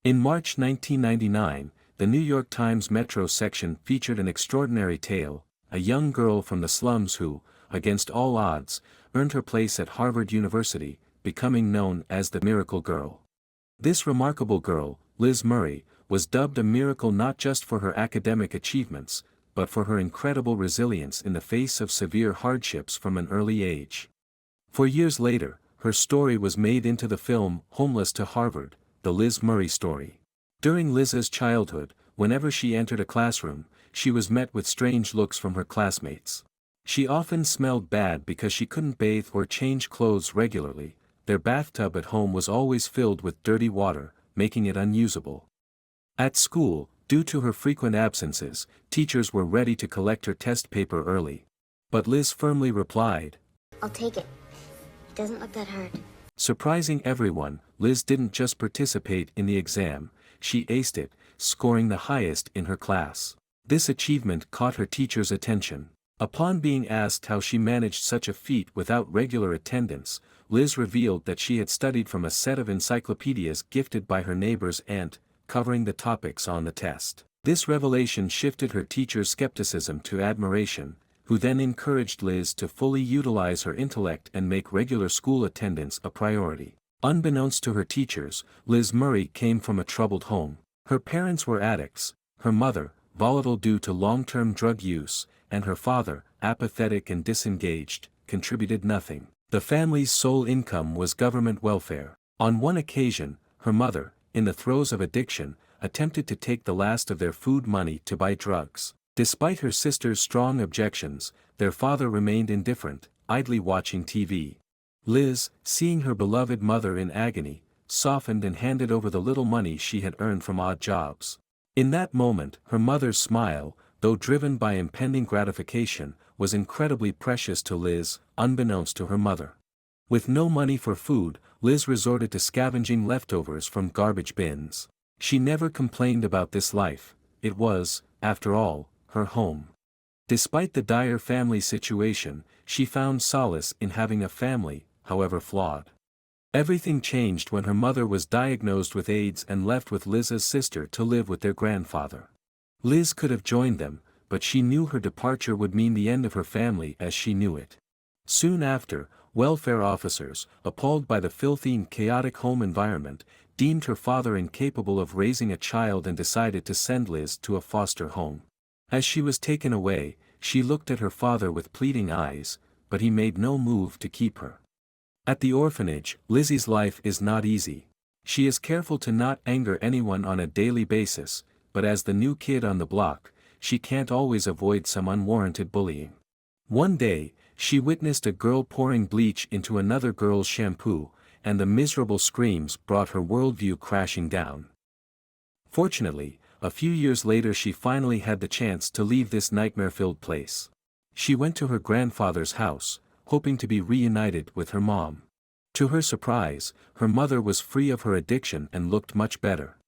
In March 1999, the New York Times Metro section featured an extraordinary tale, a young girl from the slums who, against all odds, earned her place at Harvard University, becoming known as the Miracle Girl. This remarkable girl, Liz Murray, was dubbed a miracle not just for her academic achievements, but for her incredible resilience in the face of severe hardships from an early age. For years later, her story was made into the film Homeless to Harvard, the Liz Murray story. During Liz's childhood, whenever she entered a classroom, she was met with strange looks from her classmates. She often smelled bad because she couldn't bathe or change clothes regularly. Their bathtub at home was always filled with dirty water, making it unusable. At school, due to her frequent absences, teachers were ready to collect her test paper early. But Liz firmly replied, "I'll take it. It doesn't look that hard." Surprising everyone, Liz didn't just participate in the exam, she aced it, scoring the highest in her class. This achievement caught her teacher's attention. Upon being asked how she managed such a feat without regular attendance, Liz revealed that she had studied from a set of encyclopedias gifted by her neighbor's aunt, covering the topics on the test. This revelation shifted her teacher's skepticism to admiration, who then encouraged Liz to fully utilize her intellect and make regular school attendance a priority. Unbeknownst to her teachers, Liz Murray came from a troubled home. Her parents were addicts, her mother, volatile due to long-term drug use, and her father, apathetic and disengaged, contributed nothing. The family's sole income was government welfare. On one occasion, her mother, in the throes of addiction, attempted to take the last of their food money to buy drugs. Despite her sister's strong objections, their father remained indifferent, idly watching TV. Liz, seeing her beloved mother in agony, softened and handed over the little money she had earned from odd jobs. In that moment, her mother's smile, though driven by impending gratification, was incredibly precious to Liz, unbeknownst to her mother. With no money for food, Liz resorted to scavenging leftovers from garbage bins. She never complained about this life. It was, after all, her home. Despite the dire family situation, she found solace in having a family, however flawed. Everything changed when her mother was diagnosed with AIDS and left with Liz's sister to live with their grandfather. Liz could have joined them, but she knew her departure would mean the end of her family as she knew it. Soon after, welfare officers, appalled by the filthy and chaotic home environment, deemed her father incapable of raising a child and decided to send Liz to a foster home. As she was taken away, she looked at her father with pleading eyes, but he made no move to keep her. At the orphanage, Lizzie's life is not easy. She is careful to not anger anyone on a daily basis, but as the new kid on the block, she can't always avoid some unwarranted bullying. One day, she witnessed a girl pouring bleach into another girl's shampoo, and the miserable screams brought her worldview crashing down. Fortunately, a few years later she finally had the chance to leave this nightmare-filled place. She went to her grandfather's house, hoping to be reunited with her mom. To her surprise, her mother was free of her addiction and looked much better.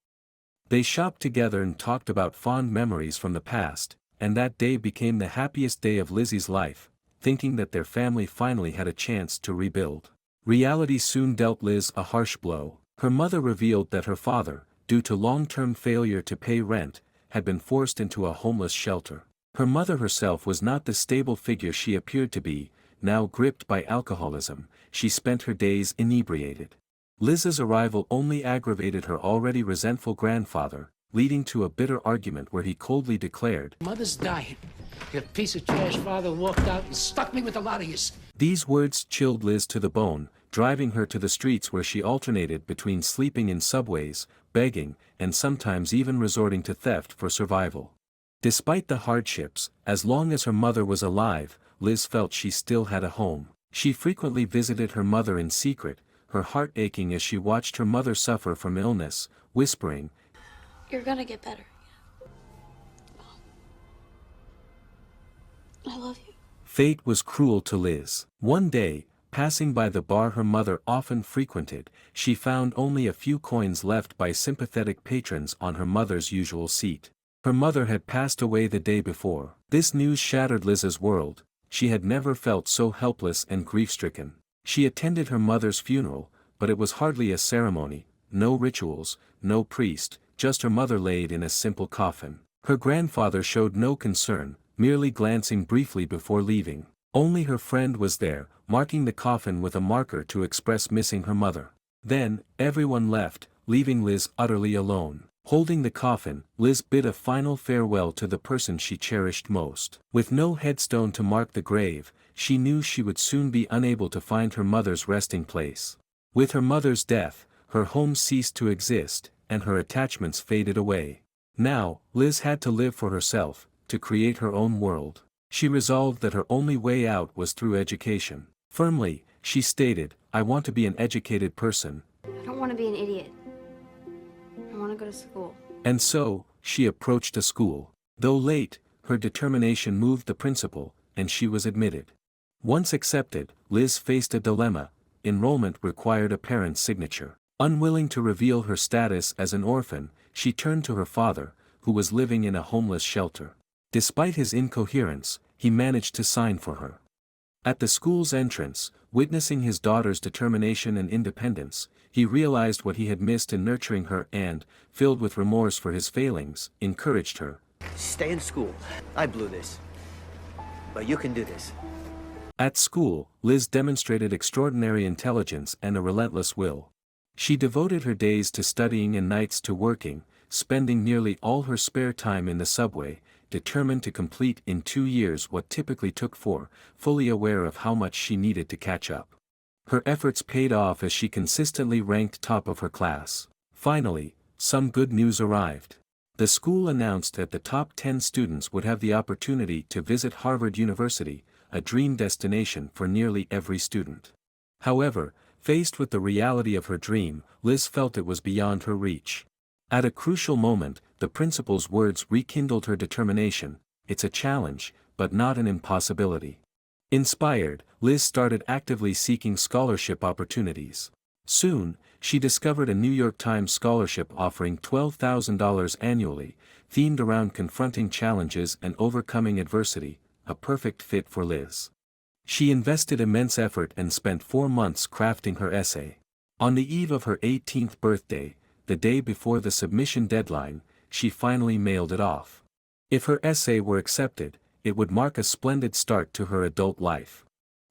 They shopped together and talked about fond memories from the past, and that day became the happiest day of Lizzie's life, thinking that their family finally had a chance to rebuild. Reality soon dealt Liz a harsh blow. Her mother revealed that her father, due to long-term failure to pay rent, had been forced into a homeless shelter. Her mother herself was not the stable figure she appeared to be. Now gripped by alcoholism, she spent her days inebriated. Liz's arrival only aggravated her already resentful grandfather, leading to a bitter argument where he coldly declared, "Mother's dying. Your piece of trash father walked out and stuck me with a lot of yous." These words chilled Liz to the bone, driving her to the streets where she alternated between sleeping in subways, begging, and sometimes even resorting to theft for survival. Despite the hardships, as long as her mother was alive, Liz felt she still had a home. She frequently visited her mother in secret, her heart aching as she watched her mother suffer from illness, whispering, "You're gonna get better. I love you." Fate was cruel to Liz. One day, passing by the bar her mother often frequented, she found only a few coins left by sympathetic patrons on her mother's usual seat. Her mother had passed away the day before. This news shattered Liz's world. She had never felt so helpless and grief-stricken. She attended her mother's funeral, but it was hardly a ceremony, no rituals, no priest, just her mother laid in a simple coffin. Her grandfather showed no concern, merely glancing briefly before leaving. Only her friend was there, marking the coffin with a marker to express missing her mother. Then, everyone left, leaving Liz utterly alone. Holding the coffin, Liz bid a final farewell to the person she cherished most. With no headstone to mark the grave, she knew she would soon be unable to find her mother's resting place. With her mother's death, her home ceased to exist, and her attachments faded away. Now, Liz had to live for herself, to create her own world. She resolved that her only way out was through education. Firmly, she stated, "I want to be an educated person." I don't want to be an idiot. I want to go to school. And so, she approached a school. Though late, her determination moved the principal, and she was admitted. Once accepted, Liz faced a dilemma. Enrollment required a parent's signature. Unwilling to reveal her status as an orphan, she turned to her father, who was living in a homeless shelter. Despite his incoherence, he managed to sign for her. At the school's entrance, witnessing his daughter's determination and independence, he realized what he had missed in nurturing her and, filled with remorse for his failings, encouraged her. Stay in school. I blew this. But you can do this. At school, Liz demonstrated extraordinary intelligence and a relentless will. She devoted her days to studying and nights to working, spending nearly all her spare time in the subway, determined to complete in 2 years what typically took 4, fully aware of how much she needed to catch up. Her efforts paid off as she consistently ranked top of her class. Finally, some good news arrived. The school announced that the top 10 students would have the opportunity to visit Harvard University, a dream destination for nearly every student. However, faced with the reality of her dream, Liz felt it was beyond her reach. At a crucial moment, the principal's words rekindled her determination. "It's a challenge, but not an impossibility." Inspired, Liz started actively seeking scholarship opportunities. Soon, she discovered a New York Times scholarship offering $12,000 annually, themed around confronting challenges and overcoming adversity, a perfect fit for Liz. She invested immense effort and spent 4 months crafting her essay. On the eve of her 18th birthday, the day before the submission deadline, she finally mailed it off. If her essay were accepted, it would mark a splendid start to her adult life.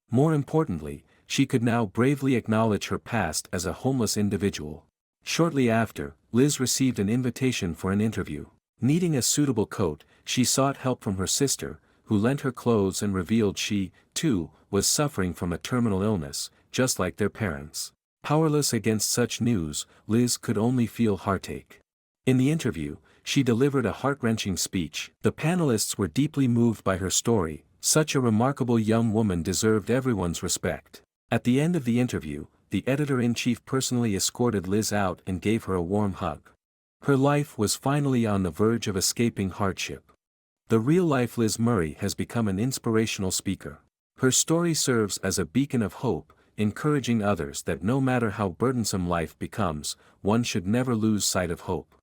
More importantly, she could now bravely acknowledge her past as a homeless individual. Shortly after, Liz received an invitation for an interview. Needing a suitable coat, she sought help from her sister, who lent her clothes and revealed she, too, was suffering from a terminal illness, just like their parents. Powerless against such news, Liz could only feel heartache. In the interview, she delivered a heart-wrenching speech. The panelists were deeply moved by her story. Such a remarkable young woman deserved everyone's respect. At the end of the interview, the editor-in-chief personally escorted Liz out and gave her a warm hug. Her life was finally on the verge of escaping hardship. The real-life Liz Murray has become an inspirational speaker. Her story serves as a beacon of hope, encouraging others that no matter how burdensome life becomes, one should never lose sight of hope.